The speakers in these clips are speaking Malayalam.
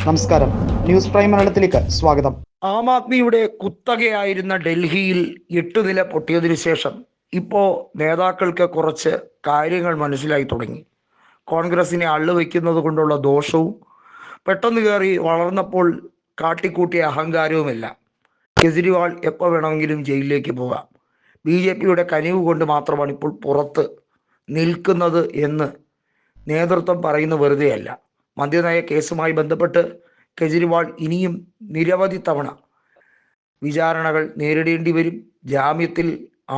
നമസ്കാരം, ന്യൂസ് പ്രൈം മലയാളത്തിലേക്ക് സ്വാഗതം. ആം ആദ്മിയുടെ കുത്തകയായിരുന്ന ഡൽഹിയിൽ 8 നില പൊട്ടിയതിനു ശേഷം ഇപ്പോൾ നേതാക്കൾക്ക് കുറച്ച് കാര്യങ്ങൾ മനസ്സിലായി തുടങ്ങി. കോൺഗ്രസിനെ അള്ളുവെക്കുന്നത് കൊണ്ടുള്ള ദോഷവും പെട്ടെന്ന് കയറി വളർന്നപ്പോൾ കാട്ടിക്കൂട്ടിയ അഹങ്കാരവുമില്ല. കെജ്രിവാൾ എപ്പോൾ വേണമെങ്കിലും ജയിലിലേക്ക് പോകാം, BJPയുടെ കനിവ് കൊണ്ട് മാത്രമാണ് ഇപ്പോൾ പുറത്ത് നിൽക്കുന്നത് എന്ന് നേതൃത്വം പറയുന്നത് വെറുതെയല്ല. മദ്യനയ കേസുമായി ബന്ധപ്പെട്ട് കെജ്രിവാൾ ഇനിയും നിരവധി തവണ വിചാരണകൾ നേരിടേണ്ടി വരും. ജാമ്യത്തിൽ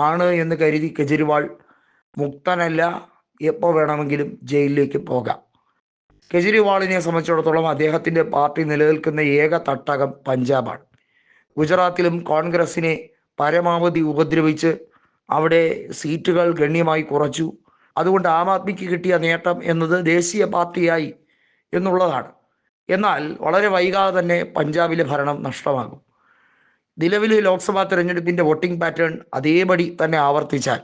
ആണ് എന്ന് കരുതി കെജ്രിവാൾ മുക്തനല്ല, എപ്പോൾ വേണമെങ്കിലും ജയിലിലേക്ക് പോകാം. കെജ്രിവാളിനെ സംബന്ധിച്ചിടത്തോളം അദ്ദേഹത്തിൻ്റെ പാർട്ടി നിലനിൽക്കുന്ന ഏക തട്ടകം പഞ്ചാബാണ്. ഗുജറാത്തിലും കോൺഗ്രസിനെ പരമാവധി ഉപദ്രവിച്ച് അവിടെ സീറ്റുകൾ ഗണ്യമായി കുറച്ചു. അതുകൊണ്ട് ആം ആദ്മിക്ക് കിട്ടിയ നേട്ടം എന്നത് ദേശീയ പാർട്ടിയായി എന്നുള്ളതാണ്. എന്നാൽ വളരെ വൈകാതെ തന്നെ പഞ്ചാബിലെ ഭരണം നഷ്ടമാകും. നിലവിലെ ലോക്സഭാ തെരഞ്ഞെടുപ്പിൻ്റെ വോട്ടിംഗ് പാറ്റേൺ അതേപടി തന്നെ ആവർത്തിച്ചാൽ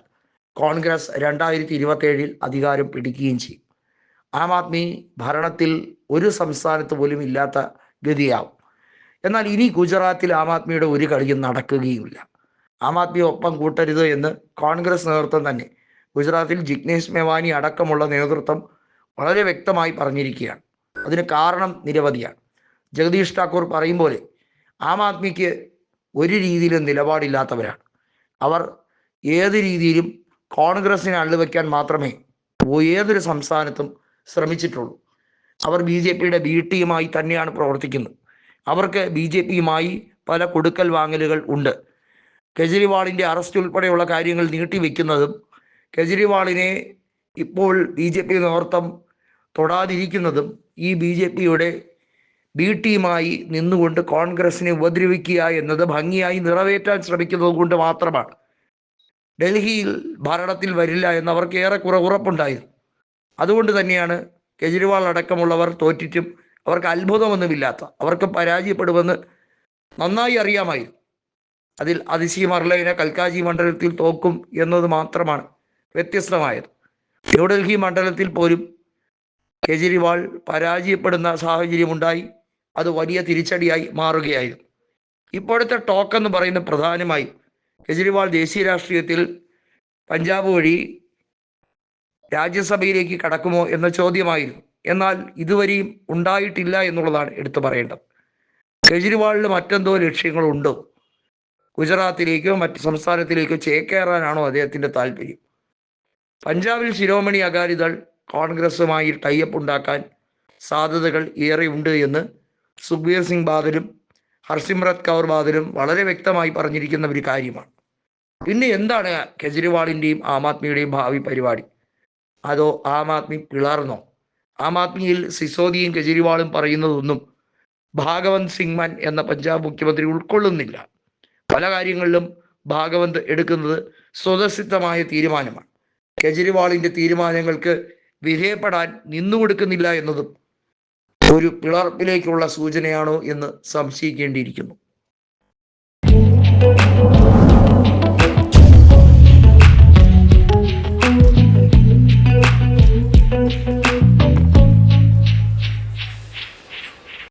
കോൺഗ്രസ് 2027 അധികാരം പിടിക്കുകയും ചെയ്യും. ആം ആദ്മി ഭരണത്തിൽ ഒരു സംസ്ഥാനത്ത് പോലും ഇല്ലാത്ത ഗതിയാവും. എന്നാൽ ഇനി ഗുജറാത്തിൽ ആം ആദ്മിയുടെ ഒരു കളിയും നടക്കുകയുമില്ല. ആം ആദ്മിയെ ഒപ്പം കൂട്ടരുത് എന്ന് കോൺഗ്രസ് നേതൃത്വം തന്നെ ഗുജറാത്തിൽ ജിഗ്നേഷ് മെവാനി അടക്കമുള്ള നേതൃത്വം വളരെ വ്യക്തമായി പറഞ്ഞിരിക്കുകയാണ്. അതിന് കാരണം നിരവധിയാണ്. ജഗദീഷ് ഠാക്കൂർ പറയും പോലെ ആം ആദ്മിക്ക് ഒരു രീതിയിലും നിലപാടില്ലാത്തവരാണ്. അവർ ഏത് രീതിയിലും കോൺഗ്രസിനെ അള്ളുവയ്ക്കാൻ മാത്രമേ ഏതൊരു സംസ്ഥാനത്തും ശ്രമിച്ചിട്ടുള്ളൂ. അവർ BJPയുടെ B ടീമായി തന്നെയാണ് പ്രവർത്തിക്കുന്നത്. അവർക്ക് BJPയുമായി പല കൊടുക്കൽ വാങ്ങലുകൾ ഉണ്ട്. കെജ്രിവാളിൻ്റെ അറസ്റ്റ് ഉൾപ്പെടെയുള്ള കാര്യങ്ങൾ നീട്ടിവെക്കുന്നതും കെജ്രിവാളിനെ ഇപ്പോൾ BJP നേതൃത്വം തൊടാതിരിക്കുന്നതും ഈ BJPയുടെ B ടീമായി നിന്നുകൊണ്ട് കോൺഗ്രസിനെ ഉപദ്രവിക്കുക എന്നത് ഭംഗിയായി നിറവേറ്റാൻ ശ്രമിക്കുന്നത് കൊണ്ട് മാത്രമാണ്. ഡൽഹിയിൽ ഭരണത്തിൽ വരില്ല എന്നവർക്ക് ഏറെക്കുറെ ഉറപ്പുണ്ടായിരുന്നു. അതുകൊണ്ട് തന്നെയാണ് കെജ്രിവാൾ അടക്കമുള്ളവർ തോറ്റിട്ടും അവർക്ക് അത്ഭുതമൊന്നുമില്ലാത്ത, അവർക്ക് പരാജയപ്പെടുമെന്ന് നന്നായി അറിയാമായിരുന്നു. അതിൽ അതിശയമറിയില്ല, കൽക്കാജി മണ്ഡലത്തിൽ തോക്കും എന്നത് മാത്രമാണ് വ്യത്യസ്തമായത്. ന്യൂഡൽഹി മണ്ഡലത്തിൽ പോലും കെജ്രിവാൾ പരാജയപ്പെടുന്ന സാഹചര്യമുണ്ടായി. അത് വലിയ തിരിച്ചടിയായി മാറുകയായിരുന്നു. ഇപ്പോഴത്തെ ടോക്ക് എന്ന് പറയുന്നത് പ്രധാനമായും കെജ്രിവാൾ ദേശീയ രാഷ്ട്രീയത്തിൽ പഞ്ചാബ് വഴി രാജ്യസഭയിലേക്ക് കടക്കുമോ എന്ന ചോദ്യമായിരുന്നു. എന്നാൽ ഇതുവരെയും ഉണ്ടായിട്ടില്ല എന്നുള്ളതാണ് എടുത്തു പറയേണ്ടത്. കെജ്രിവാളിന് മറ്റെന്തോ ലക്ഷ്യങ്ങളുണ്ടോ? ഗുജറാത്തിലേക്കോ മറ്റ് സംസ്ഥാനത്തിലേക്കോ ചേക്കേറാനാണോ അദ്ദേഹത്തിൻ്റെ താല്പര്യം? പഞ്ചാബിൽ ശിരോമണി അകാലിദൾ കോൺഗ്രസുമായി ടൈപ്പ് ഉണ്ടാക്കാൻ സാധ്യതകൾ ഏറെയുണ്ട് എന്ന് സുഖ്ബീർ സിംഗ് ബാദലും ഹർസിമ്രത് കൗർ ബാദലും വളരെ വ്യക്തമായി പറഞ്ഞിരിക്കുന്ന ഒരു കാര്യമാണ്. പിന്നെ എന്താണ് കെജ്രിവാളിൻ്റെയും ആം ആദ്മിയുടെയും ഭാവി പരിപാടി? അതോ ആം ആദ്മി പിളർന്നോ? ആം ആദ്മിയിൽ സിസോദിയും കെജ്രിവാളും പറയുന്നതൊന്നും ഭാഗവന്ത് സിംഗ് മാൻ എന്ന പഞ്ചാബ് മുഖ്യമന്ത്രി ഉൾക്കൊള്ളുന്നില്ല. പല കാര്യങ്ങളിലും ഭാഗവന്ത് എടുക്കുന്നത് സ്വതസിദ്ധമായ തീരുമാനമാണ്. കെജ്രിവാളിൻ്റെ തീരുമാനങ്ങൾക്ക് വിധേയപ്പെടാൻ നിന്നുകൊടുക്കുന്നില്ല എന്നതും ഒരു പിളർപ്പിലേക്കുള്ള സൂചനയാണോ എന്ന് സംശയിക്കേണ്ടിയിരിക്കുന്നു.